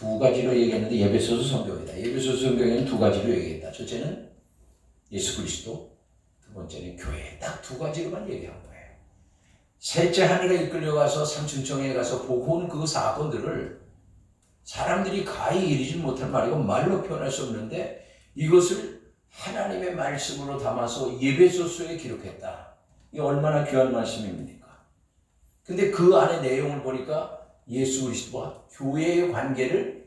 두 가지로 얘기했는데 에베소서 성경이다. 에베소서 성경에는 두 가지로 얘기했다. 첫째는 예수 그리스도, 두 번째는 교회. 딱 두 가지로만 얘기한 거예요. 셋째 하늘에 이끌려가서 삼층청에 가서 보고 온 그 사건들을 사람들이 가히 이르지 못할 말이고 말로 표현할 수 없는데 이것을 하나님의 말씀으로 담아서 에베소서에 기록했다. 이게 얼마나 귀한 말씀입니까? 근데 그 안에 내용을 보니까 예수 그리스도와 교회의 관계를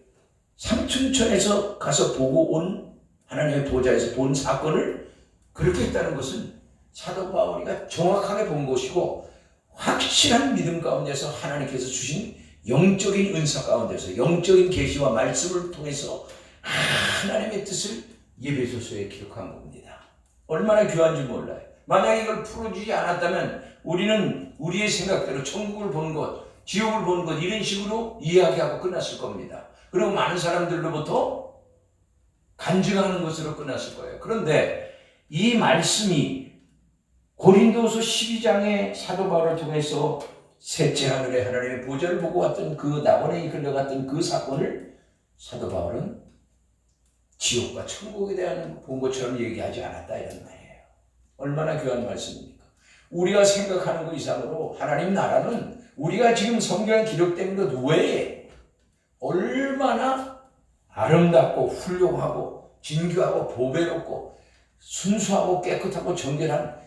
삼층천에서 가서 보고 온 하나님의 보좌에서 본 사건을 그렇게 했다는 것은 사도 바울이가 정확하게 본 것이고 확실한 믿음 가운데서 하나님께서 주신 영적인 은사 가운데서 영적인 계시와 말씀을 통해서 하나님의 뜻을 에베소서에 기록한 겁니다. 얼마나 귀한지 몰라요. 만약 이걸 풀어주지 않았다면 우리는 우리의 생각대로 천국을 본 것, 지옥을 본 것 이런 식으로 이야기하고 끝났을 겁니다. 그리고 많은 사람들로부터 간증하는 것으로 끝났을 거예요. 그런데 이 말씀이 고린도서 12장의 사도 바울을 통해서 셋째 하늘에 하나님의 보좌를 보고 왔던 그 낙원에 이끌려갔던 그 사건을 사도 바울은 지옥과 천국에 대한 본 것처럼 얘기하지 않았다 이런 말이에요. 얼마나 귀한 말씀입니까? 우리가 생각하는 것 이상으로 하나님 나라는 우리가 지금 성경에 기록된 것 외에 얼마나 아름답고 훌륭하고 진귀하고 보배롭고 순수하고 깨끗하고 정결한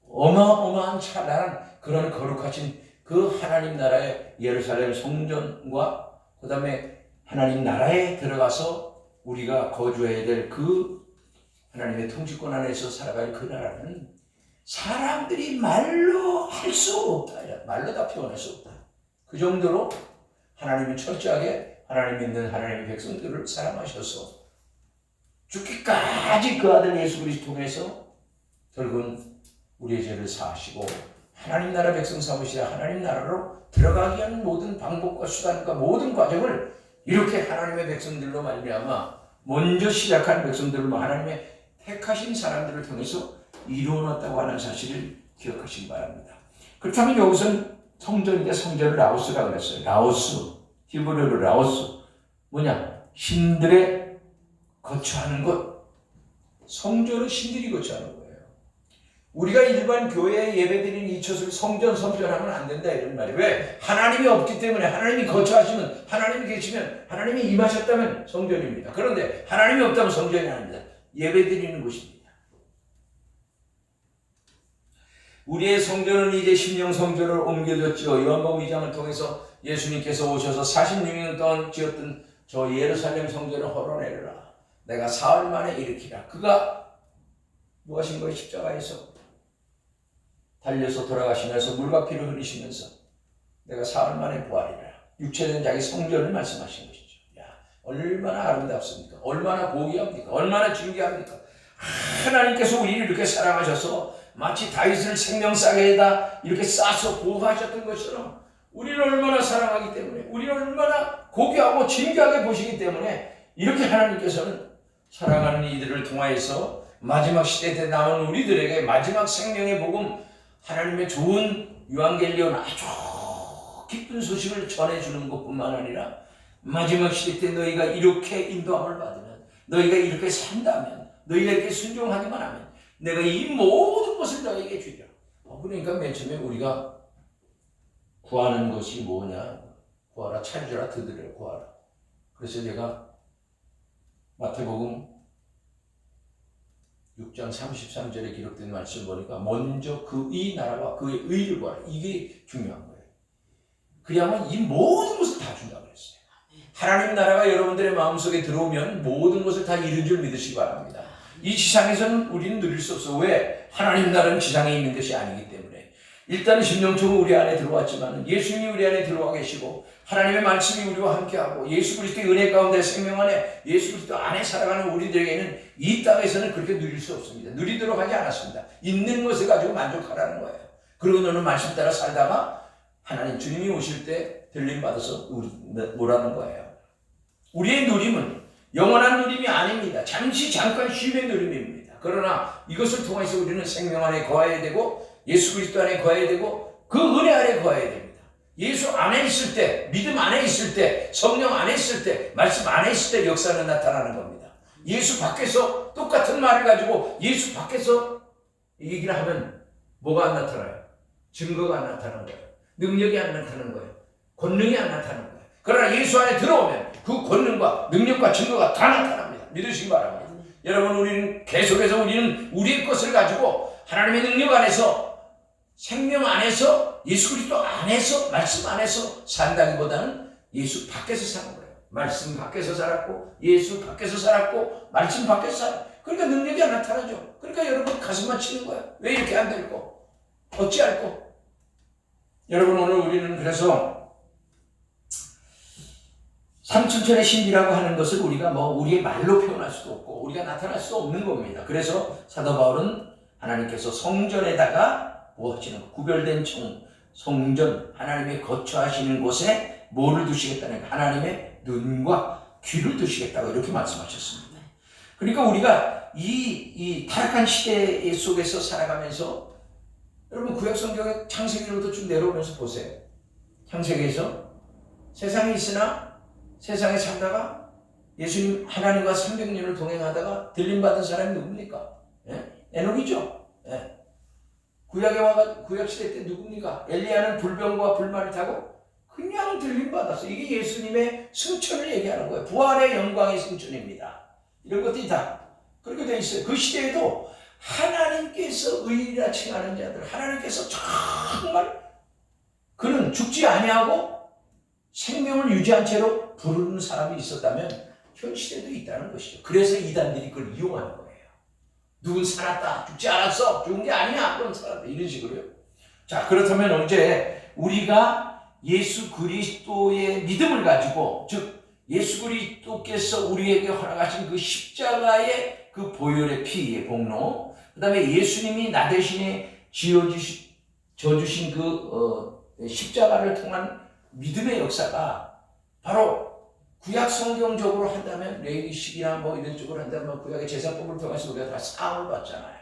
어마어마한 찬란한 그런 거룩하신 그 하나님 나라의 예루살렘 성전과 그 다음에 하나님 나라에 들어가서 우리가 거주해야 될 그 하나님의 통치권 안에서 살아갈 그 나라는 사람들이 말로 할 수 없다. 말로 다 표현할 수 없다. 그 정도로 하나님이 철저하게 하나님 믿는 하나님의 백성들을 사랑하셔서 죽기까지 그 아들 예수 그리스도 통해서 결국은 우리의 죄를 사하시고 하나님 나라 백성 삼으시라 하나님 나라로 들어가기 위한 모든 방법과 수단과 모든 과정을 이렇게 하나님의 백성들로 말미암아 먼저 시작한 백성들로 하나님의 택하신 사람들을 통해서 이루어놨다고 하는 사실을 기억하시기 바랍니다. 그렇다면 여기서는 성전인데 성전을 라오스라고 그랬어요. 라오스, 히브리어로 라오스. 뭐냐? 신들의 거처하는 것. 성전은 신들이 거처하는 거예요. 우리가 일반 교회에 예배드리는 이곳을 성전하면 안 된다 이런 말이에요. 왜? 하나님이 없기 때문에 하나님이 거처하시면 하나님이 계시면 하나님이 임하셨다면 성전입니다. 그런데 하나님이 없다면 성전이 아닙니다. 예배드리는 곳입니다. 우리의 성전은 이제 심령 성전을 옮겨졌죠. 요한복음 2장을 통해서 예수님께서 오셔서 46년 동안 지었던 저 예루살렘 성전을 헐어내리라. 내가 사흘 만에 일으키라. 그가 뭐 하신 거예요? 십자가에서 달려서 돌아가시면서 물과 피를 흘리시면서 내가 사흘 만에 부활이라. 육체된 자기 성전을 말씀하신 것이죠. 야, 얼마나 아름답습니까? 얼마나 고귀합니까? 얼마나 존귀합니까? 하나님께서 우리를 이렇게 사랑하셔서 마치 다윗을 생명싸개에다 이렇게 싸서 보호하셨던 것처럼 우리를 얼마나 사랑하기 때문에 우리를 얼마나 고귀하고 존귀하게 보시기 때문에 이렇게 하나님께서는 사랑하는 이들을 통하여서 마지막 시대 때 남은 우리들에게 마지막 생명의 복음 하나님의 좋은 유앙겔리온 아주 기쁜 소식을 전해주는 것뿐만 아니라 마지막 시대 때 너희가 이렇게 인도함을 받으면 너희가 이렇게 산다면 너희가 이렇게 순종하기만 하면 내가 이 모든 것을 너희에게 주리라. 그러니까 맨 처음에 우리가 구하는 것이 뭐냐? 구하라 찾으라 드리라 구하라. 그래서 제가 마태복음 6장 33절에 기록된 말씀 보니까 먼저 그의 나라와 그의 의를 구하라. 이게 중요한 거예요. 그래야만 이 모든 것을 다 준다고 그랬어요. 하나님 나라가 여러분들의 마음속에 들어오면 모든 것을 다 이룬 줄 믿으시기 바랍니다. 이 지상에서는 우리는 누릴 수 없어. 왜? 하나님 나라는 지상에 있는 것이 아니기 때문에. 일단 심령적으로 우리 안에 들어왔지만 예수님이 우리 안에 들어와 계시고 하나님의 말씀이 우리와 함께하고 예수 그리스도의 은혜 가운데 생명 안에 예수 그리스도 안에 살아가는 우리들에게는 이 땅에서는 그렇게 누릴 수 없습니다. 누리도록 하지 않았습니다. 있는 것을 가지고 만족하라는 거예요. 그리고 너는 말씀 따라 살다가 하나님 주님이 오실 때 들림 받아서 오라는 거예요. 우리의 누림은 영원한 누림이 아닙니다. 잠깐 쉼의 누림입니다. 그러나 이것을 통해서 우리는 생명 안에 거해야 되고 예수 그리스도 안에 거해야 되고 그 은혜 안에 거해야 됩니다. 예수 안에 있을 때, 믿음 안에 있을 때, 성령 안에 있을 때, 말씀 안에 있을 때 역사는 나타나는 겁니다. 예수 밖에서 똑같은 말을 가지고 예수 밖에서 얘기를 하면 뭐가 안 나타나요? 증거가 안 나타나는 거예요. 능력이 안 나타나는 거예요. 권능이 안 나타나는 거예요. 그러나 예수 안에 들어오면 그 권능과 능력과 증거가 다 나타납니다. 믿으시기 바랍니다. 여러분, 우리는 계속해서 우리는 우리의 것을 가지고 하나님의 능력 안에서, 생명 안에서, 예수 그리스도 안에서, 말씀 안에서 산다기보다는 예수 밖에서 사는 거예요. 말씀 밖에서 살았고, 예수 밖에서 살았고, 말씀 밖에서 살았고, 그러니까 능력이 안 나타나죠. 그러니까 여러분 가슴만 치는 거예요. 왜 이렇게 안 될고? 어찌할꼬? 여러분, 오늘 우리는 그래서 삼천천의 신비라고 하는 것을 우리가 우리의 말로 표현할 수도 없고 우리가 나타날 수도 없는 겁니다. 그래서 사도 바울은 하나님께서 성전에다가 하시는 구별된 성전, 하나님의 거처하시는 곳에 뭐를 두시겠다는, 하나님의 눈과 귀를 두시겠다고 이렇게 말씀하셨습니다. 그러니까 우리가 이 타락한 시대 속에서 살아가면서, 여러분 구약 성경의 창세기로부터 쭉 내려오면서 보세요. 창세기에서 세상에 있으나 세상에 살다가 예수님 하나님과 300년을 동행하다가 들림받은 사람이 누굽니까? 에녹이죠. 구약 시대 때 누굽니까? 엘리야는 불병과 불말을 타고 그냥 들림받았어. 이게 예수님의 승천을 얘기하는 거예요. 부활의 영광의 승천입니다. 이런 것들이 다 그렇게 되어 있어요. 그 시대에도 하나님께서 의인이라 칭하는 자들, 하나님께서 정말 그는 죽지 아니하고 생명을 유지한 채로 부르는 사람이 있었다면 현 시대도 있다는 것이죠. 그래서 이단들이 그걸 이용하는 거예요. 누군 살았다, 죽지 않았어, 죽은 게 아니야, 그건 살았다, 이런 식으로요. 자, 그렇다면 언제 우리가 예수 그리스도의 믿음을 가지고, 즉 예수 그리스도께서 우리에게 허락하신 그 십자가의 그 보혈의 피의 복로, 그 다음에 예수님이 나 대신에 져주신 그 십자가를 통한 믿음의 역사가 바로 구약 성경적으로 한다면, 레위식이나 이런 쪽으로 한다면 구약의 제사법을 통해서 우리가 다 사함을 받잖아요.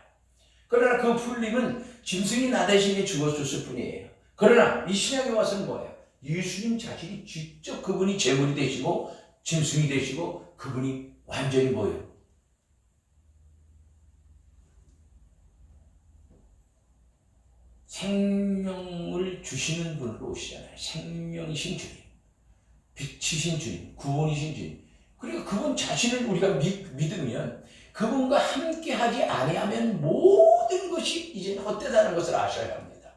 그러나 그 풀림은 짐승이 나 대신에 죽어줬을 뿐이에요. 그러나 이 신약에 와서는 뭐예요? 예수님 자신이 직접 그분이 제물이 되시고 짐승이 되시고 그분이 완전히 뭐예요? 생명을 주시는 분으로 오시잖아요. 생명이신 주님, 빛이신 주님, 구원이신 주님. 그러니까 그분 자신을 우리가 믿으면, 그분과 함께하지 아니하면 모든 것이 이제 헛되다는 것을 아셔야 합니다.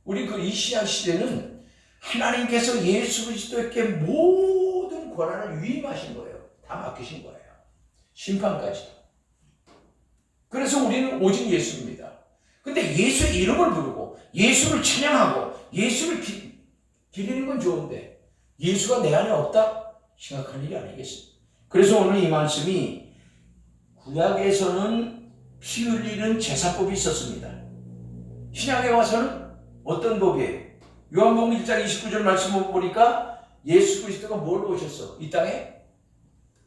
우리 이 신약 시대는 하나님께서 예수 그리스도에게 모든 권한을 위임하신 거예요. 다 맡기신 거예요. 심판까지도. 그래서 우리는 오직 예수입니다. 근데 예수의 이름을 부르고 예수를 찬양하고 예수를 기리는 건 좋은데 예수가 내 안에 없다? 심각한 일이 아니겠습니까? 그래서 오늘 이 말씀이, 구약에서는 피 흘리는 제사법이 있었습니다. 신약에 와서는 어떤 법이에요? 요한복음 1장 29절 말씀을 보니까 예수 그리스도가 뭘 오셨어? 이 땅에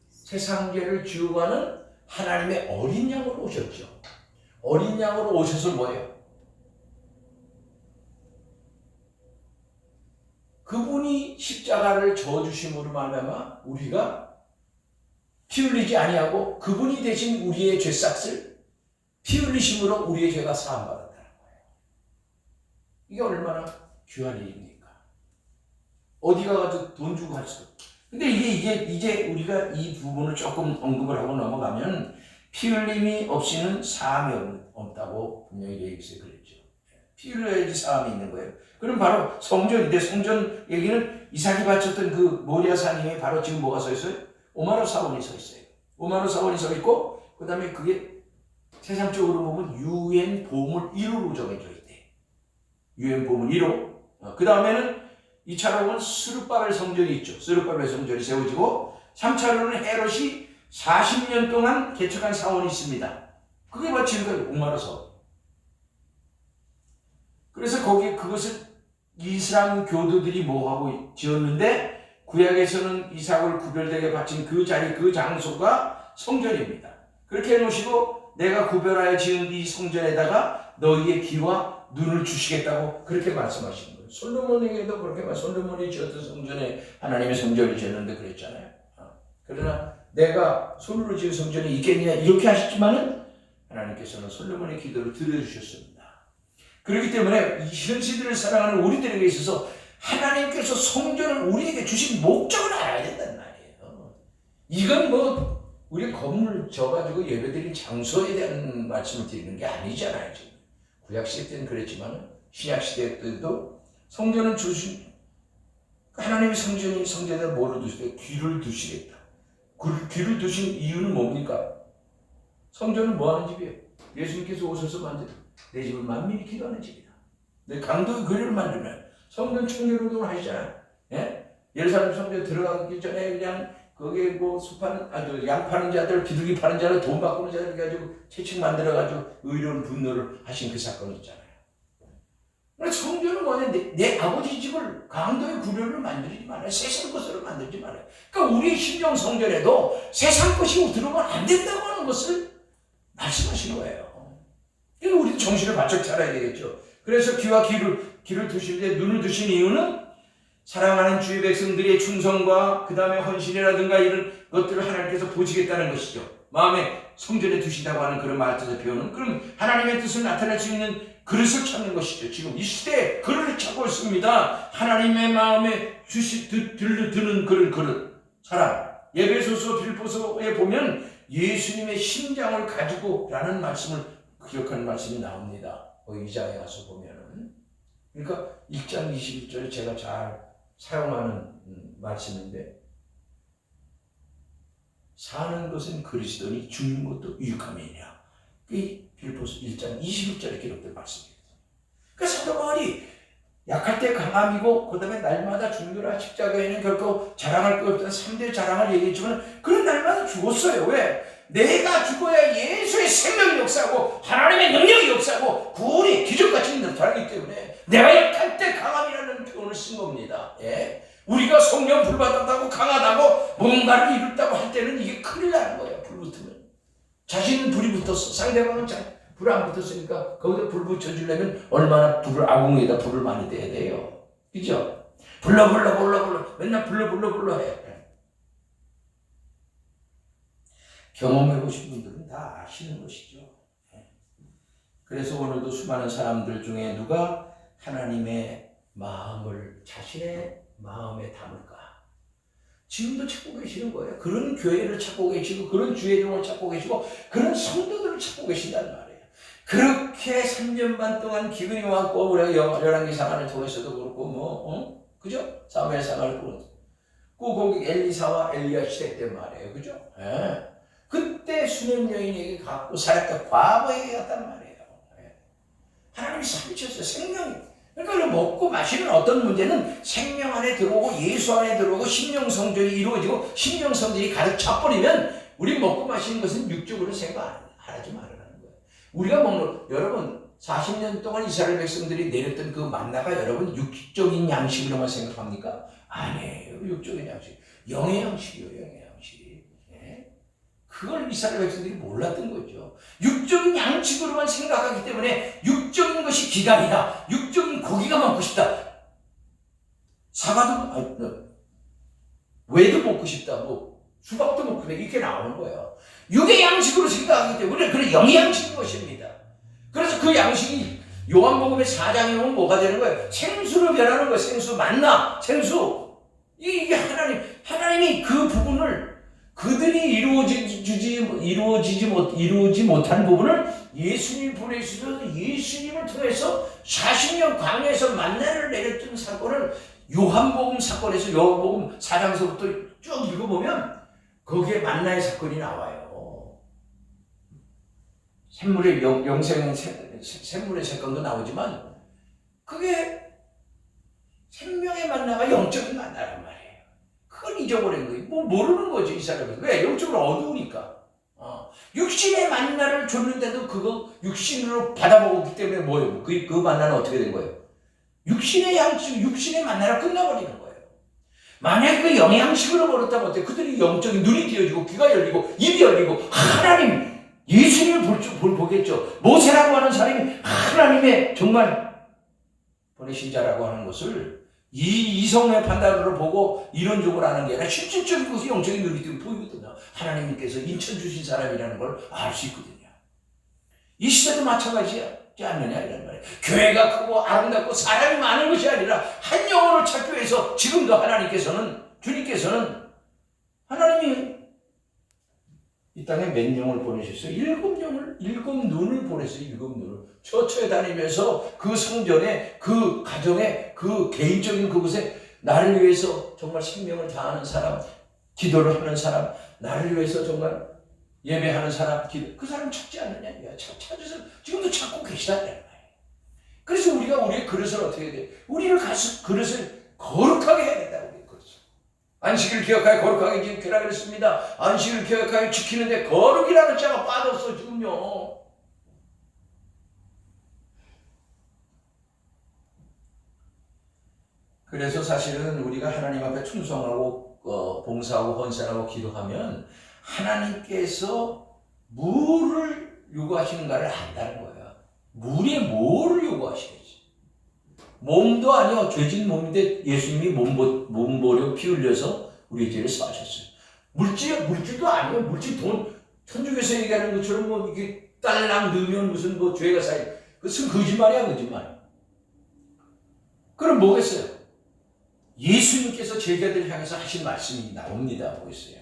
세상 죄를 지우고 하는 하나님의 어린 양으로 오셨죠. 어린 양으로 오셔서 뭐예요? 그분이 십자가를 져주심으로 말미암아 우리가 피 흘리지 아니하고 그분이 대신 우리의 죄싹을 피 흘리심으로 우리의 죄가 사함받았다는 거예요. 이게 얼마나 귀한 일입니까? 어디 가가지고 돈 주고 할 수도. 근데 이제 우리가 이 부분을 조금 언급을 하고 넘어가면, 피 흘림이 없이는 사함이 없다고 분명히 레위기서에 그랬죠. 피 흘려야지 사함이 있는 거예요. 그럼 바로 성전인데, 성전 얘기는 이삭이 바쳤던 그 모리아산 위에 바로 지금 뭐가 서 있어요? 오마로 사원이 서 있어요. 오마로 사원이 서 있고, 그 다음에 그게 세상적으로 보면 유엔 보물 1호로 정해져 있대. 유엔 보물 1호. 그 다음에는 2차로는 스룹바벨 성전이 있죠. 스룹바벨 성전이 세워지고, 3차로는 헤롯이 40년 동안 개척한 사원이 있습니다. 그게 바치는 거예요. 오마로 사원. 그래서 그것을 이슬람 교도들이 뭐하고 지었는데, 구약에서는 이삭을 구별되게 바친 그 자리, 그 장소가 성전입니다. 그렇게 해놓으시고, 내가 구별하여 지은 이 성전에다가 너희의 귀와 눈을 주시겠다고 그렇게 말씀하시는 거예요. 솔로몬에게도 그렇게 말, 솔로몬이 지었던 성전에 하나님의 성전을 지었는데 그랬잖아요. 그러나 내가 손으로 지은 성전이 있겠냐 이렇게 하셨지만은 하나님께서는 솔로몬의 기도를 들어주셨습니다. 그렇기 때문에 이 현시들을 사랑하는 우리들에게 있어서 하나님께서 성전을 우리에게 주신 목적을 알아야 된단 말이에요. 이건 뭐 우리 건물 져가지고 예배드린 장소에 대한 말씀을 드리는 게 아니잖아요. 지금 구약시대 때는 그랬지만 신약시대 때도 성전은 주신 하나님의 성전에 뭐를 두시겠다? 귀를 두시겠다. 귀를 두신 이유는 뭡니까? 성전은 뭐하는 집이에요? 예수님께서 오셔서 만든 내 집은 만민이 기도하는 집이다. 내 강도의 교회를 만들면 성전 청결운동을 하시잖아요. 예? 예루살렘 성전 들어가기 전에 그냥 거기에 뭐 양 파는 자들, 비둘기 파는 자들, 돈 바꾸는 자들 가지고 채찍 만들어가지고 의로운 분노를 하신 그 사건이 있잖아요. 성전은 뭐냐? 내 아버지 집을 강도의 구려를 만들지 말아요. 세상 것으로 만들지 말아요. 그러니까 우리의 심령 성전에도 세상 것이 들어오면 안 된다고 하는 것을 말씀하신 거예요. 그러니까 우리도 정신을 바짝 차려야 되겠죠. 그래서 귀와 귀를 두실 때 눈을 두신 이유는 사랑하는 주의 백성들의 충성과 그 다음에 헌신이라든가 이런 것들을 하나님께서 보시겠다는 것이죠. 마음에 성전에 두신다고 하는 그런 말뜻의 표현은 그럼 하나님의 뜻을 나타낼 수 있는 그릇을 찾는 것이죠. 지금 이 시대에 그릇을 찾고 있습니다. 하나님의 마음에 드는 그런 그릇. 사랑. 에베소서 빌립보서에 보면 예수님의 심장을 가지고 라는 말씀을 기억하는 말씀이 나옵니다. 이자에 가서 보면은. 그러니까 1장 21절에 제가 잘 사용하는 말씀인데 사는 것은 그리스도니 죽는 것도 유익함이냐. 이 빌립보서 1장 21절에 기록된 말씀입니다. 그러니까 사도 바울이 약할 때 강함이고 그 다음에 날마다 죽느라 십자가에는 결코 자랑할 것 없다는 3대 자랑을 얘기했지만 그런 날마다 죽었어요. 왜? 내가 죽어야 예수의 생명이 역사하고 하나님의 능력이 역사하고 구원이 기적같이 나타나기 때문에 내가 약할 때 강함이라는 표현을 쓴 겁니다. 예? 우리가 성령 불받았다고 강하다고 뭔가를 이뤘다고 할 때는 이게 큰일 나는 거예요. 불 붙으면. 자신은 불이 붙었어. 상대방은 불 안 붙었으니까 거기다 불 붙여주려면 얼마나 아궁이에다 불을 많이 대야 돼요. 그죠? 불러 맨날 불러 해요. 경험해보신 분들은 다 아시는 것이죠. 그래서 오늘도 수많은 사람들 중에 누가 하나님의 마음을 자신의 마음에 담을까? 지금도 찾고 계시는 거예요. 그런 교회를 찾고 계시고 그런 주의 종을 찾고 계시고 그런 성도들을 찾고 계신단 말이에요. 그렇게 3년 반 동안 기근이 왔고 우리가 열왕기상하를 통해서도 그렇고 그죠? 사무엘 상하를 보고 거기 엘리사와 엘리야 시대 때 말이에요. 그죠? 예. 그때 수년 여인에게 갖고 살았던 과거에게 갔단 말이에요. 예. 하나님이 살리셨어요. 생명이. 그러니까 먹고 마시는 어떤 문제는 생명 안에 들어오고 예수 안에 들어오고 심령성전이 이루어지고 심령성전이 가득 차버리면 우리 먹고 마시는 것은 육적으로 생각하지 말아라는 거예요. 우리가 여러분 40년 동안 이스라엘 백성들이 내렸던 그 만나가 여러분 육적인 양식으로만 생각합니까? 아니에요. 육적인 양식. 영의 양식이요. 영의 양식. 예? 그걸 이스라엘 백성들이 몰랐던 거죠. 육적인 양식으로만 생각하기 때문에 육적인 것이 기간이다. 육적인 고기가 먹고 싶다. 사과도 왜도 먹고 싶다. 수박도 먹고 싶다. 이렇게 나오는 거예요. 육의 양식으로 생각하기 때문에 그런 영의 양식인 것입니다. 그래서 그 양식이 요한복음의 4장에 오면 뭐가 되는 거예요? 생수로 변하는 거예요. 생수, 만나, 생수. 이게 하나님이 그 부분을 그들이 이루어지지 못한 부분을 예수님이 보내주셔서 예수님을 통해서 40년 광야에서 만나를 내렸던 사건을 요한복음 사건에서 요한복음 4장서부터 쭉 읽어보면 거기에 만나의 사건이 나와요. 샘물의 샘물의 사건도 나오지만 그게 생명의 만나가 영적인 만나란 말이에요. 그걸 잊어버린 거예요. 모르는 거죠, 이 사람은. 왜? 영적으로 어두우니까. 육신의 만나를 줬는데도 그거 육신으로 받아먹었기 때문에 뭐예요? 그 만나는 어떻게 된 거예요? 육신의 양식, 육신의 만나라 끝나버리는 거예요. 만약에 그 영의 양식으로 버렸다면 어때요? 그들이 영적인 눈이 띄어지고 귀가 열리고 입이 열리고 하나님, 예수님을 보겠죠. 모세라고 하는 사람이 하나님의 정말 보내신 자라고 하는 것을 이 이성의 판단으로 보고 이론적으로 하는 게 아니라 실질적이고 영적인 눈이 뜨고 보이거든요. 하나님께서 인천 주신 사람이라는 걸 알 수 있거든요. 이 시대도 마찬가지지 않느냐 이런 말이에요. 교회가 크고 아름답고 사람이 많은 것이 아니라 한 영혼을 찾기 위해서 지금도 하나님께서는 주님께서는 하나님이 이 땅에 몇 영을 보내셨어요? 7영을, 7눈을 보냈어요. 7눈을. 처처에 다니면서 그 성전에, 그 가정에, 그 개인적인 그곳에 나를 위해서 정말 생명을 다하는 사람, 기도를 하는 사람, 나를 위해서 정말 예배하는 사람, 그 사람 찾지 않느냐? 찾아서 지금도 찾고 계시다는 말이에요. 그래서 우리가 우리의 그릇을 어떻게 해야 돼? 우리를 그릇을 거룩하게 해야 된다고 그래요. 안식을 기억하여 거룩하게 지키라 그랬습니다. 안식을 기억하여 지키는데 거룩이라는 자가 빠졌어 지금요. 그래서 사실은 우리가 하나님 앞에 충성하고 봉사하고 헌신하고 기도하면 하나님께서 뭐를 요구하시는가를 안다는 거예요. 물에 뭐를 요구하시는지. 몸도 아니요. 죄진 몸인데 예수님이 몸보려 피 흘려서 우리의 죄를 사하셨어요. 물질도 아니에요. 물질 돈, 천주교에서 얘기하는 것처럼 뭐 이게 딸랑 넣으면 무슨 뭐 죄가 쌓여. 그것은 거짓말이야, 거짓말. 그럼 뭐겠어요? 예수님께서 제자들 향해서 하신 말씀이 나옵니다. 하고 있어요.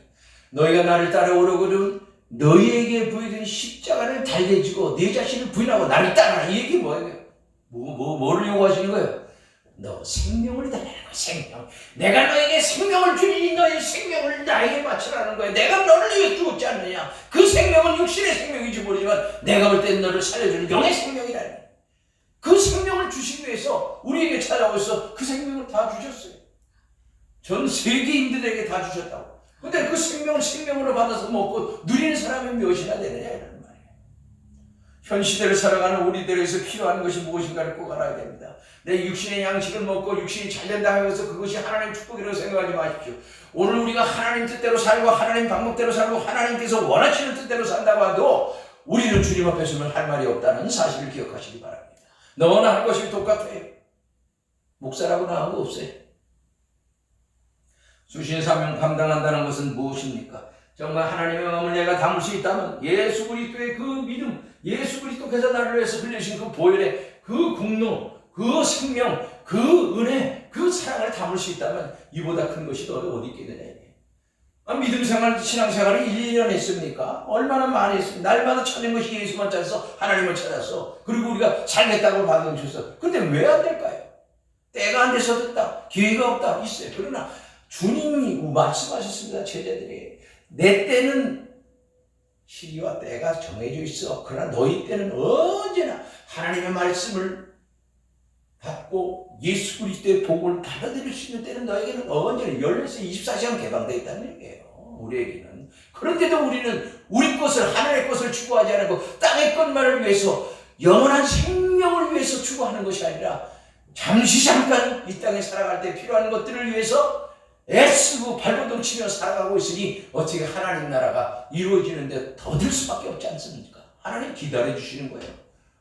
너희가 나를 따라오려거든 너희에게 보이는 십자가를 달개지고 내 자신을 부인하고 나를 따라라. 이 얘기 뭐예요? 뭐를 요구하시는 거예요? 너 생명을 달라는 거야, 생명. 내가 너에게 생명을 주니 너의 생명을 나에게 바치라는 거야. 내가 너를 위해 죽었지 않느냐. 그 생명은 육신의 생명인지 모르지만 내가 볼 땐 너를 살려주는 영의 생명이라는 거야. 그 생명을 주시기 위해서 우리에게 찾아오셔서 그 생명을 다 주셨어요. 전 세계인들에게 다 주셨다고. 근데 그 생명을 생명으로 받아서 먹고 누리는 사람이 몇이나 되느냐 이런 말이에요. 현 시대를 살아가는 우리들에게서 필요한 것이 무엇인가를 꼭 알아야 됩니다. 내 육신의 양식을 먹고 육신이 잘된다고 해서 그것이 하나님의 축복이라고 생각하지 마십시오. 오늘 우리가 하나님 뜻대로 살고 하나님 방법대로 살고 하나님께서 원하시는 뜻대로 산다고 해도 우리는 주님 앞에 서면 할 말이 없다는 사실을 기억하시기 바랍니다. 너나 할 것이 똑같아요. 목사라고 나온 거 없어요. 주신 사명 감당한다는 것은 무엇입니까? 정말 하나님의 마음을 내가 담을 수 있다면 예수 그리스도의 그 믿음, 예수 그리스도께서 나를 위해서 흘리신 그 보혈의 그 공로, 그 생명, 그 은혜, 그 사랑을 담을 수 있다면 이보다 큰 것이 어디 있겠느냐. 믿음 생활, 신앙 생활을 1년 했습니까? 얼마나 많이 했습니까? 날마다 찾는 것이 예수만 찾아서 하나님을 찾았어. 그리고 우리가 살겠다고 받는 주셨어. 근데 왜 안 될까요? 때가 안 돼서 됐다. 기회가 없다. 있어요. 그러나 주님이 말씀하셨습니다. 제자들이. 내 때는 시기와 때가 정해져 있어. 그러나 너희 때는 언제나 하나님의 말씀을 받고 예수 그리스도의 복을 받아들일 수 있는 때는 너에게는 언제나 열려서 24시간 개방되어 있다는 얘기예요. 우리에게는. 그런데도 우리는 우리 것을 하늘의 것을 추구하지 않고 땅의 것만을 위해서 영원한 생명을 위해서 추구하는 것이 아니라 잠깐 이 땅에 살아갈 때 필요한 것들을 위해서 애쓰고 발버둥 치며 살아가고 있으니 어떻게 하나님 나라가 이루어지는데 더딜 수밖에 없지 않습니까? 하나님 기다려 주시는 거예요.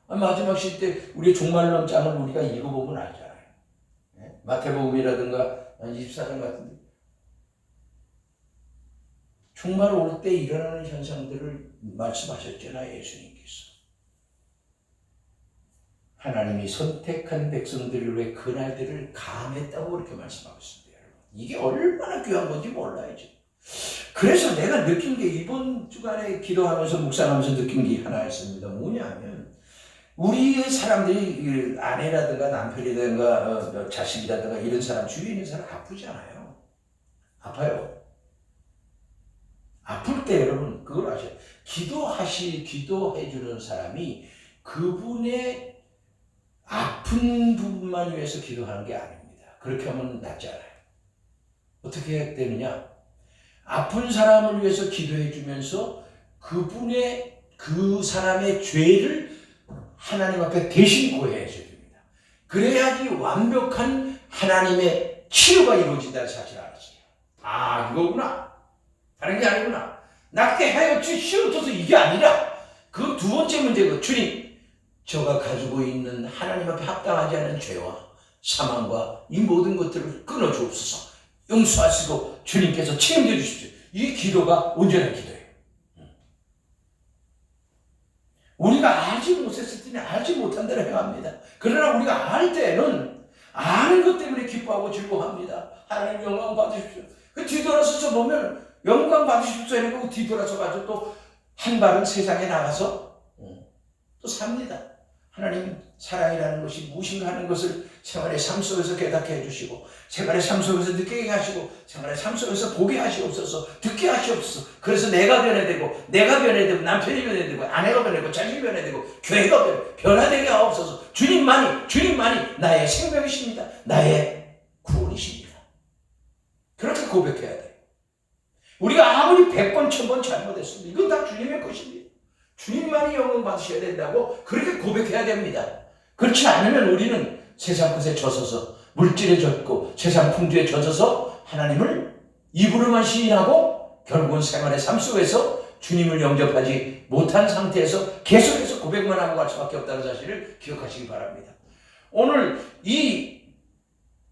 마지막 시대 때 우리의 종말론 장을 우리가 읽어보면 알잖아요. 마태복음이라든가 24장 같은데 종말 올 때 일어나는 현상들을 말씀하셨잖아요. 예수님께서. 하나님이 선택한 백성들을 위해 그날들을 감했다고 그렇게 말씀하고 있습니다. 이게 얼마나 귀한 건지 몰라야죠. 그래서 내가 느낀 게 이번 주간에 기도하면서 묵상하면서 느낀 게 하나 있습니다. 뭐냐면 우리의 사람들이 아내라든가 남편이라든가 자식이라든가 이런 사람 주위에 있는 사람 아프잖아요. 아파요. 아플 때 여러분 그걸 아셔요. 기도해주는 사람이 그분의 아픈 부분만 위해서 기도하는 게 아닙니다. 그렇게 하면 낫지 않아요. 어떻게 해야 되느냐? 아픈 사람을 위해서 기도해 주면서 그 사람의 죄를 하나님 앞에 대신 고해야 됩니다. 그래야지 완벽한 하나님의 치유가 이루어진다는 사실을 알았어요. 이거구나. 다른 게 아니구나. 낫게 하였지 시험쳐서 이게 아니라 그 두 번째 문제가 주님, 저가 가지고 있는 하나님 앞에 합당하지 않은 죄와 사망과 이 모든 것들을 끊어주옵소서. 용서하시고 주님께서 책임져 주십시오. 이 기도가 온전한 기도예요. 우리가 알지 못했을 때는 알지 못한 대로 행합니다. 그러나 우리가 알 때는 아는 것 때문에 기뻐하고 즐거워합니다. 하나님 영광 받으십시오. 그 뒤돌아서서 보면 영광 받으십시오 하는 거고 뒤돌아서 가지고 또 한 발은 세상에 나가서 또 삽니다. 하나님 사랑이라는 것이 무엇인가 하는 것을 생활의 삶 속에서 깨닫게 해주시고 생활의 삶 속에서 느끼게 하시고 생활의 삶 속에서 보게 하시옵소서. 듣게 하시옵소서. 그래서 내가 변화되고 남편이 변화되고 아내가 변화되고 자식이 변화되고 교회가 변화되게 하옵소서. 주님만이 나의 생명이십니다. 나의 구원이십니다. 그렇게 고백해야 돼요. 우리가 아무리 100번 1000번 잘못했습니다. 이건 다 주님의 것입니다. 주님만이 영광 받으셔야 된다고 그렇게 고백해야 됩니다. 그렇지 않으면 우리는 세상 것에 젖어서 물질에 젖고 세상 풍조에 젖어서 하나님을 입으로만 시인하고 결국은 생활의 삶 속에서 주님을 영접하지 못한 상태에서 계속해서 고백만 하고 갈 수밖에 없다는 사실을 기억하시기 바랍니다. 오늘 이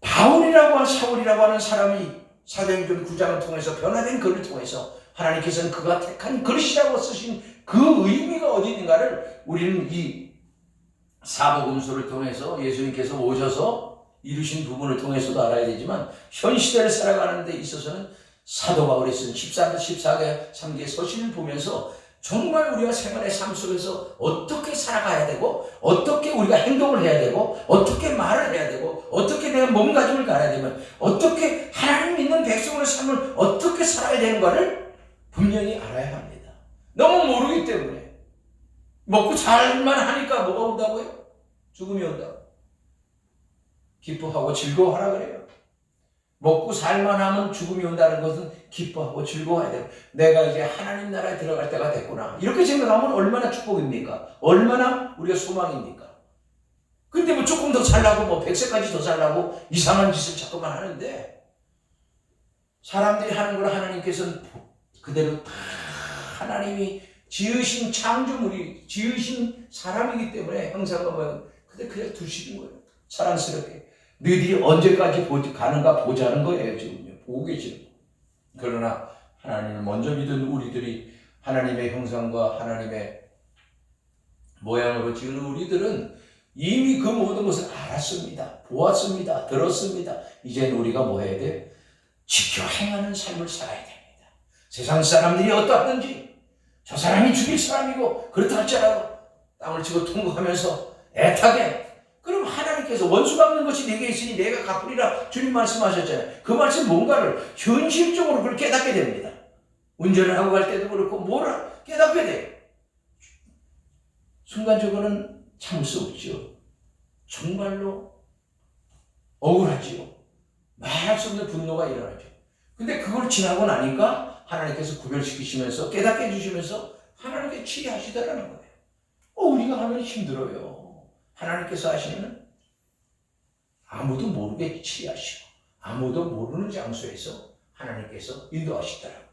바울이라고 하는 사울이라고 하는 사람이 사도행전 9장을 통해서 변화된 글을 통해서 하나님께서는 그가 택한 그릇이라고 쓰신 그 의미가 어디 있는가를 우리는 이 사복음서를 통해서 예수님께서 오셔서 이루신 부분을 통해서도 알아야 되지만 현 시대를 살아가는 데 있어서는 사도 바울이 쓴 14개 서신을 보면서 정말 우리가 생활의 삶 속에서 어떻게 살아가야 되고 어떻게 우리가 행동을 해야 되고 어떻게 말을 해야 되고 어떻게 내가 몸가짐을 가야 되면 어떻게 하나님 믿는 백성의 삶을 어떻게 살아야 되는가를 분명히 알아야 합니다. 너무 모르기 때문에 먹고 살만 하니까 뭐가 온다고요? 죽음이 온다고. 기뻐하고 즐거워하라 그래요. 먹고 살만 하면 죽음이 온다는 것은 기뻐하고 즐거워해야 돼요. 내가 이제 하나님 나라에 들어갈 때가 됐구나. 이렇게 생각하면 얼마나 축복입니까? 얼마나 우리가 소망입니까? 근데 뭐 조금 더 살라고 뭐 100세까지 더 살라고 이상한 짓을 자꾸만 하는데 사람들이 하는 걸 하나님께서는 그대로 다 하나님이 지으신 창조물이 지으신 사람이기 때문에 형상과 모양 그냥 두시는 거예요. 사랑스럽게. 너희들이 언제까지 가는가 보자는 거예요. 지금요. 보고 계시는 거예요. 그러나 하나님을 먼저 믿은 우리들이 하나님의 형상과 하나님의 모양으로 지은 우리들은 이미 그 모든 것을 알았습니다. 보았습니다. 들었습니다. 이제는 우리가 뭐 해야 돼? 지켜 행하는 삶을 살아야 됩니다. 세상 사람들이 어떠하든지 저 사람이 죽일 사람이고 그렇다 할지라도 땅을 치고 통곡하면서 애타게 그럼 하나님께서 원수 갚는 것이 내게 있으니 내가 갚으리라 주님 말씀하셨잖아요. 그 말씀 뭔가를 현실적으로 그걸 깨닫게 됩니다. 운전을 하고 갈 때도 그렇고 뭐를 깨닫게 돼요. 순간적으로는 참을 수 없죠. 정말로 억울하지요. 말할 수 없는 분노가 일어나죠. 근데 그걸 지나고 나니까 하나님께서 구별시키시면서 깨닫게 해주시면서 하나님께 치유하시더라는 거예요. 우리가 하면 힘들어요. 하나님께서 하시면 아무도 모르게 치유하시고 아무도 모르는 장소에서 하나님께서 인도하시더라고요.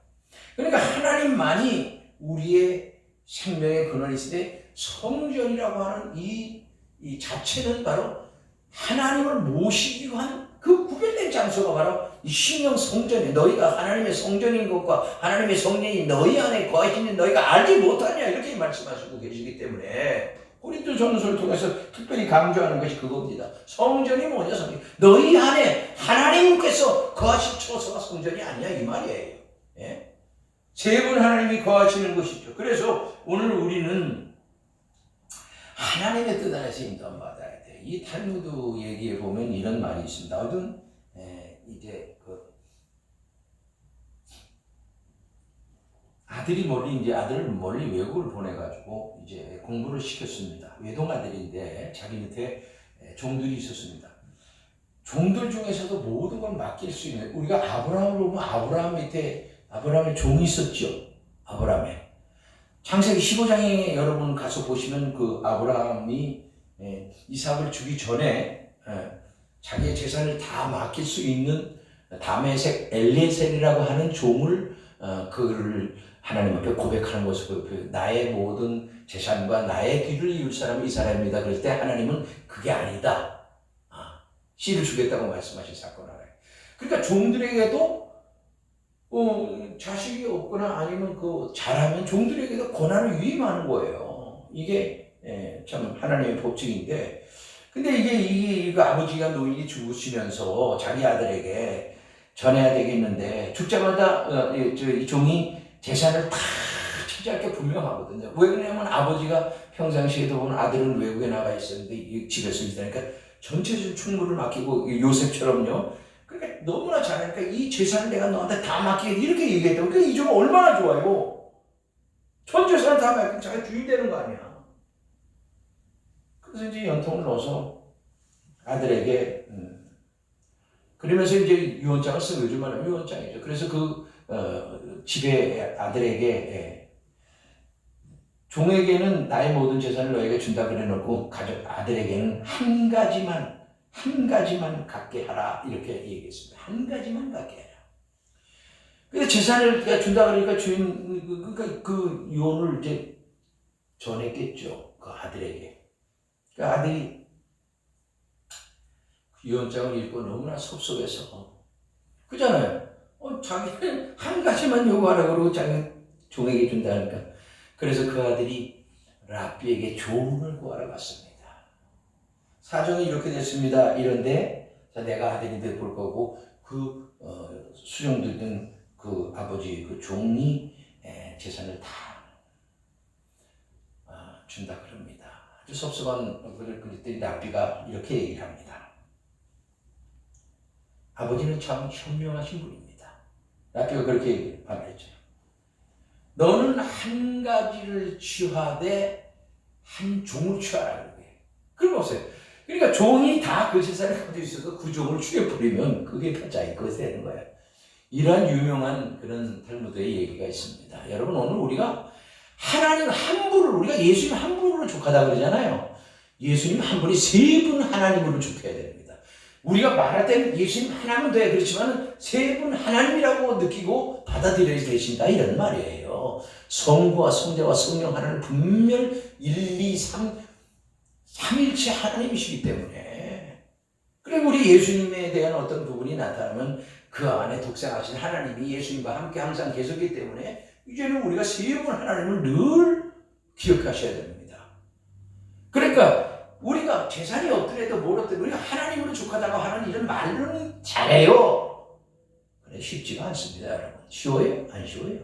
그러니까 하나님만이 우리의 생명의 근원이시되 성전이라고 하는 이 자체는 바로 하나님을 모시기 위한 그 구별된 장소가 바로 이 신령 성전이에요. 너희가 하나님의 성전인 것과 하나님의 성령이 너희 안에 거하시는 너희가 알지 못하냐 이렇게 말씀하시고 계시기 때문에 고린도전서를 통해서 특별히 강조하는 것이 그겁니다. 성전이 뭐냐 성전. 너희 안에 하나님께서 거하실 처소가 성전이 아니야 이 말이에요. 예? 세 분 하나님이 거하시는 것이죠. 그래서 오늘 우리는 하나님의 뜻 안에서 인도함 받아야 돼. 이 탈무드 얘기에 보면 이런 말이 있습니다. 어떤 이제 아들을 멀리 외국을 보내가지고 이제 공부를 시켰습니다. 외동 아들인데 자기 밑에 종들이 있었습니다. 종들 중에서도 모든 걸 맡길 수 있는 우리가 아브라함을 보면 아브라함 밑에 아브라함의 종이 있었죠. 아브라함의 창세기 15장에 여러분 가서 보시면 그 아브라함이 이삭을 주기 전에 자기의 재산을 다 맡길 수 있는 다메섹 엘리에셀이라고 하는 종을 그를 하나님 앞에 고백하는 모습을 나의 모든 재산과 나의 뒤를 이을 사람이 이 사람입니다. 그럴 때 하나님은 그게 아니다. 씨를 주겠다고 말씀하신 사건 알아요. 그러니까 종들에게도 자식이 없거나 아니면 잘하면 종들에게도 고난을 위임하는 거예요. 이게 참 하나님의 법칙인데, 근데 이게 아버지가 노인이 죽으시면서 자기 아들에게 전해야 되겠는데 죽자마자 이 종이 재산을 다 차지할 게 분명하거든요. 왜 그러냐면 아버지가 평상시에도 보면 아들은 외국에 나가 있었는데 집에서 있으니까 전체적인 충무를 맡기고 요셉처럼요. 그러니까 너무나 잘하니까 이 재산을 내가 너한테 다 맡기게 이렇게 얘기했다고. 그러니까 이 종은 얼마나 좋아요. 전 재산을 다 맡기면 자기 주인 되는 거 아니야. 그래서 이제 연통을 넣어서 아들에게 그러면서 이제 유언장을 쓰고 요즘 말하면 유언장이죠. 그래서 집에 아들에게 종에게는 나의 모든 재산을 너에게 준다 그래놓고 아들에게는 한 가지만 갖게 하라 이렇게 얘기했습니다. 한 가지만 갖게 하라. 근데 재산을 준다 그러니까 그러니까 그 유언을 이제 전했겠죠. 그 아들에게. 그 아들이 그 유언장을 읽고 너무나 섭섭해서 그잖아요. 자기는 한 가지만 요구하라고 그러고 자기 종에게 준다니까. 그래서 그 아들이 랍비에게 조언을 구하러 갔습니다. 사정이 이렇게 됐습니다. 이런데 내가 아들인데 볼 거고 수종들은 그 아버지 그 종이 재산을 다 준다 그럽니다. 아주 섭섭한 그랬더니 랍비가 이렇게 얘기를 합니다. 아버지는 참 현명하신 분입니다. 랍비가 그렇게 말했죠. 너는 한 가지를 취하되 한 종을 취하라. 그럼 보세요. 그러니까 종이 다 그 재산을 가지고 있어서 그 종을 죽여버리면 그게 자기 것이 되는 거예요. 이러한 유명한 그런 탈무드의 얘기가 있습니다. 여러분 오늘 우리가 하나님 한 분을 우리가 예수님 한 분으로 족하다 그러잖아요. 예수님 한 분이 세 분 하나님으로 족해야 됩니다. 우리가 말할 때는 예수님 하나면 돼. 그렇지만 세 분 하나님이라고 느끼고 받아들여야 되신다 이런 말이에요. 성부와 성자와 성령 하나는 분명 1, 2, 3일체 하나님이시기 때문에 그리고 우리 예수님에 대한 어떤 부분이 나타나면 그 안에 독생하신 하나님이 예수님과 함께 항상 계셨기 때문에 이제는 우리가 세 분 하나님을 늘 기억하셔야 됩니다. 그러니까 우리가 재산이 없더라도 뭘 없더라도 우리가 하나님으로 족하다고 하는 이런 말로는 잘해요. 그래 쉽지가 않습니다. 여러분. 쉬워요? 안 쉬워요?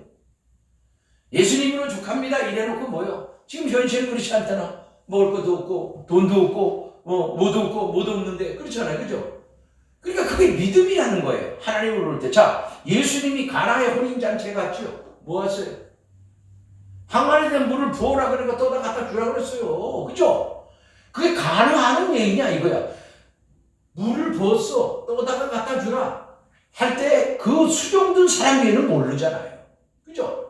예수님으로 족합니다 이래놓고 뭐요? 지금 현실은 그렇지 않잖아. 먹을 것도 없고 돈도 없고 뭐도 없고 뭐도 없는데 그렇잖아요. 그죠? 그러니까 그게 믿음이라는 거예요. 하나님을 볼 때. 자, 예수님이 가나의 혼인잔치에 갔죠. 뭐 하세요? 항아리에 대한 물을 부어라 그러니까 떠다 갖다 주라 그랬어요. 그죠? 그게 가능한 얘기냐 이거야. 물을 부었어. 떠다가 갖다 주라. 할 때 그 수종든 사람 얘는 모르잖아요. 그죠?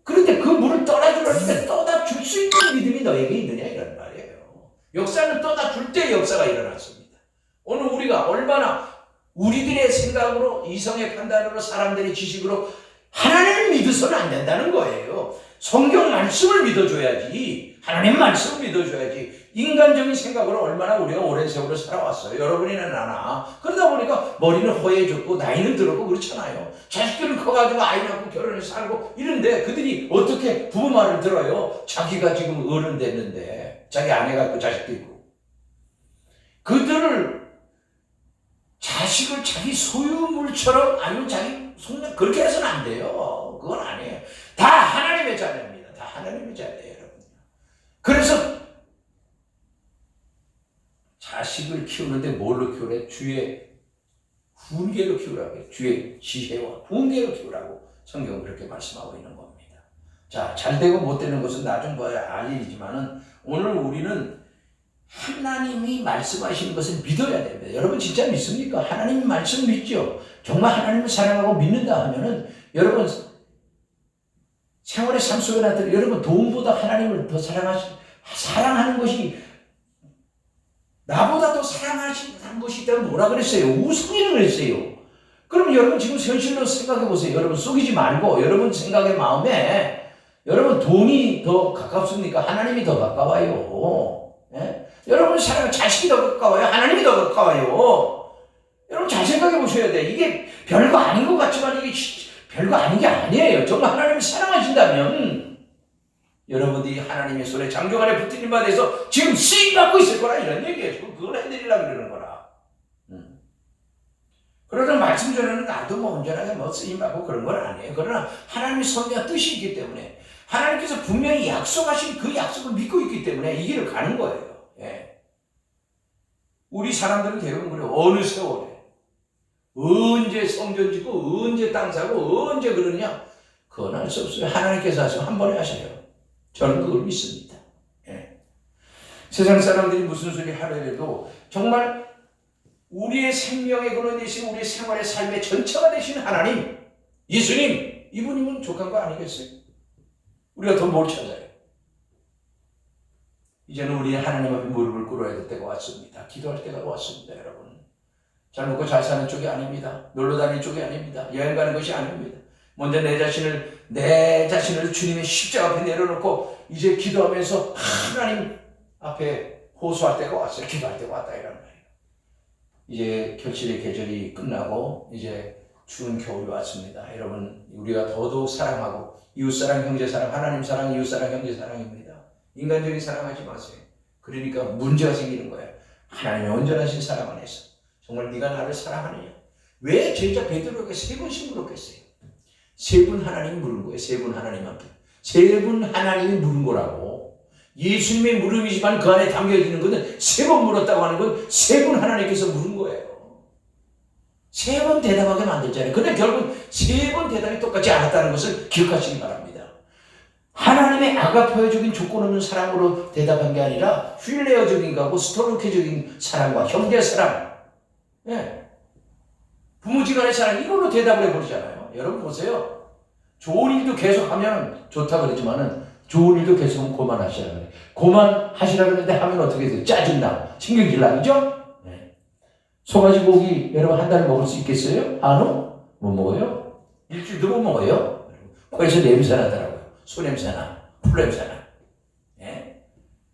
그런데 그 물을 떠다주라는데 떠다 줄 수 있는 믿음이 너에게 있느냐 이런 말이에요. 역사는 떠다 줄 때 역사가 일어났습니다. 오늘 우리가 얼마나 우리들의 생각으로 이성의 판단으로 사람들의 지식으로 하나님을 믿어서는 안 된다는 거예요. 성경 말씀을 믿어줘야지. 하나님 말씀을 믿어줘야지. 인간적인 생각으로 얼마나 우리가 오랜 세월을 살아왔어요. 여러분이나 나나. 그러다 보니까 머리는 허해졌고 나이는 들었고 그렇잖아요. 자식들은 커가지고 아이 낳고 결혼해서 살고 이런데 그들이 어떻게 부모 말을 들어요? 자기가 지금 어른 됐는데 자기 아내가 있고 자식도 있고. 그들을 자식을 자기 소유물처럼 아니면 자기 속력 그렇게 해서는 안 돼요. 그건 아니에요. 다 하나님의 자녀입니다. 다 하나님의 자녀예요, 여러분. 그래서 자식을 키우는데 뭘로 키우래? 주의 훈계로 키우라고 해요. 주의 지혜와 훈계로 키우라고 성경은 그렇게 말씀하고 있는 겁니다. 자, 잘 되고 못 되는 것은 나중 봐야 알 일이지만은 오늘 우리는 하나님이 말씀하시는 것을 믿어야 됩니다. 여러분 진짜 믿습니까? 하나님 말씀 믿죠? 정말 하나님을 사랑하고 믿는다 하면은 여러분 생활의 삶 속에 나타나 여러분 돈보다 하나님을 더 사랑하는 것이 나보다 더 사랑하시는 것이 있다면 뭐라 그랬어요? 우상이라고 그랬어요. 그럼 여러분 지금 현실로 생각해 보세요. 여러분 속이지 말고 여러분 생각의 마음에 여러분 돈이 더 가깝습니까? 하나님이 더 가까워요. 예? 여러분 사랑 자식이 더 가까워요? 하나님이 더 가까워요? 여러분 잘 생각해 보셔야 돼. 이게 별거 아닌 것 같지만 이게 별거 아닌 게 아니에요. 정말 하나님을 사랑하신다면 여러분들이 하나님의 손에 장종 안에 붙들린 바 돼서 지금 쓰임받고 있을 거라 이런 얘기예요. 그걸 해드리려고 그러는 거라. 그러나 말씀 전에는 나도 뭐 온전하게 뭐 쓰임받고 그런 건 아니에요. 그러나 하나님의 섭리와 뜻이 있기 때문에 하나님께서 분명히 약속하신 그 약속을 믿고 있기 때문에 이 길을 가는 거예요. 예. 우리 사람들은 대부분 그래요. 어느 세월에 언제 성전 짓고 언제 땅 사고 언제 그러냐 그건 알 수 없어요. 하나님께서 하시면 한 번에 하셔요. 저는 그걸 믿습니다. 예. 세상 사람들이 무슨 소리 하려도 정말 우리의 생명의 근원 되신 우리의 생활의 삶의 전체가 되신 하나님 예수님 이분이면 족한 거 아니겠어요? 우리가 더 뭘 찾아요? 이제는 우리는 하나님 앞에 무릎을 꿇어야 될 때가 왔습니다. 기도할 때가 왔습니다. 여러분 잘 먹고 잘 사는 쪽이 아닙니다. 놀러 다니는 쪽이 아닙니다. 여행 가는 것이 아닙니다. 먼저 내 자신을 주님의 십자가 앞에 내려놓고 이제 기도하면서 하나님 앞에 호소할 때가 왔어요. 기도할 때가 왔다 이란 말이에요. 이제 결실의 계절이 끝나고 이제 추운 겨울이 왔습니다. 여러분 우리가 더더욱 사랑하고 이웃사랑 형제사랑 하나님 사랑 이웃사랑 형제사랑입니다. 인간적인 사랑하지 마세요. 그러니까 문제가 생기는 거예요. 하나님의 온전하신 사랑 안에서 정말 네가 나를 사랑하느냐. 왜 제자 베드로에게 3번씩 물었겠어요? 3분 하나님이 물은 거예요. 3분 하나님 앞에 3분 하나님이 물은 거라고. 예수님의 물음이지만 그 안에 담겨있는 것은 3번 물었다고 하는 건 3분 하나님께서 물은 거예요. 3번 대답하게 만들잖아요. 근데 결국 3번 대답이 똑같지 않았다는 것을 기억하시기 바랍니다. 하나님의 아가페어적인 조건 없는 사랑으로 대답한 게 아니라 휠레어적인 거하고 스토르케적인 사랑과 형제 사랑, 예. 부모지간의 사랑 이걸로 대답을 해버리잖아요. 여러분 보세요. 좋은 일도 계속하면 좋다 그러지만은 좋은 일도 계속하면 고만하시라 그래. 고만하시라 그러는데 하면 어떻게 돼요? 짜증나, 신경질 나죠? 소가지 고기 여러분 한 달 먹을 수 있겠어요? 한우? 못 먹어요? 일주일도 못 먹어요? 거기서 냄새 나더라고요. 소 냄새 나, 풀 냄새 나. 예?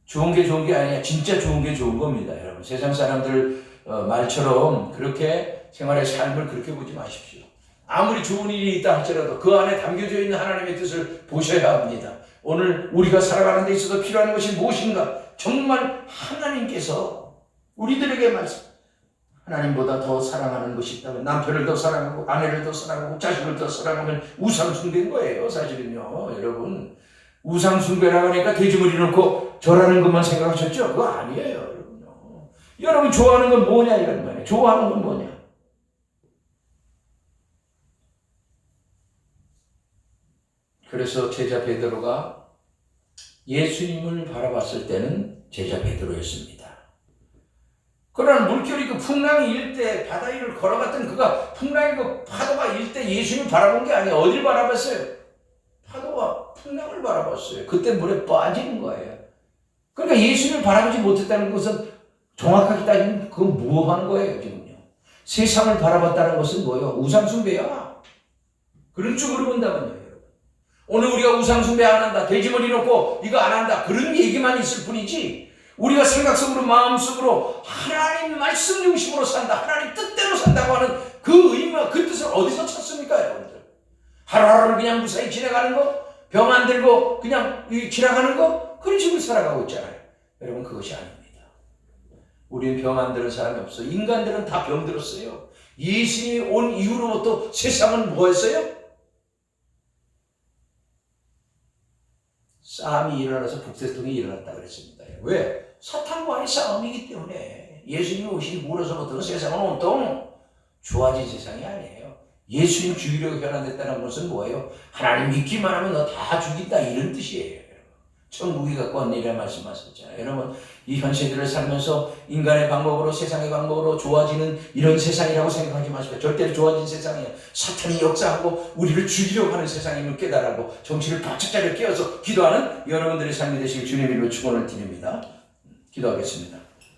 좋은 게 아니야. 진짜 좋은 게 좋은 겁니다. 여러분 세상 사람들 말처럼 그렇게 생활의 삶을 그렇게 보지 마십시오. 아무리 좋은 일이 있다 할지라도 그 안에 담겨져 있는 하나님의 뜻을 보셔야 합니다. 오늘 우리가 살아가는 데 있어서 필요한 것이 무엇인가? 정말 하나님께서 우리들에게 말씀 하나님보다 더 사랑하는 것이 있다면 남편을 더 사랑하고 아내를 더 사랑하고 자식을 더 사랑하면 우상숭배인 거예요. 사실은요. 여러분 우상숭배라고 하니까 돼지머리 놓고 절하는 것만 생각하셨죠? 그거 아니에요. 여러분요. 여러분 좋아하는 건 뭐냐 이런 말이에요. 좋아하는 건 뭐냐. 그래서 제자 베드로가 예수님을 바라봤을 때는 제자 베드로였습니다. 그러나 물결이 그 풍랑이 일 때 바다 위를 걸어갔던 그가 풍랑이 그 파도가 일 때 예수님 바라본 게 아니에요. 어딜 바라봤어요? 파도와 풍랑을 바라봤어요. 그때 물에 빠지는 거예요. 그러니까 예수님을 바라보지 못했다는 것은 정확하게 따지면 그건 뭐 하는 거예요 지금요. 세상을 바라봤다는 것은 뭐예요? 우상숭배야. 그런 쪽으로 본다면요. 오늘 우리가 우상숭배 안 한다. 돼지머리 놓고 이거 안 한다. 그런 얘기만 있을 뿐이지 우리가 생각속으로 마음속으로 하나님 말씀 중심으로 산다. 하나님 뜻대로 산다고 하는 그 의미와 그 뜻을 어디서 찾습니까 여러분들? 하루하루를 그냥 무사히 지나가는 거? 병 안 들고 그냥 지나가는 거? 그런 식으로 살아가고 있잖아요. 여러분 그것이 아닙니다. 우리는 병 안 들은 사람이 없어요. 인간들은 다 병 들었어요. 예수님이 온 이후로부터 세상은 뭐 했어요? 싸움이 일어나서 북새통이 일어났다 그랬습니다. 왜? 사탄과의 싸움이기 때문에 예수님이 오시기 물어서부터 세상은 온통 좋아진 세상이 아니에요. 예수님 죽이려고 변환됐다는 것은 뭐예요? 하나님 믿기만 하면 너 다 죽인다 이런 뜻이에요. 천국이 갖고 온 일이라 말씀하셨잖아요. 여러분 이 현실들을 살면서 인간의 방법으로 세상의 방법으로 좋아지는 이런 세상이라고 생각하지 마십시오. 절대로 좋아진 세상이에요. 사탄이 역사하고 우리를 죽이려고 하는 세상임을 깨달고 정신을 바짝 차려 깨어서 기도하는 여러분들의 삶이 되시길 주님 이름으로 축원을 드립니다. 기도하겠습니다.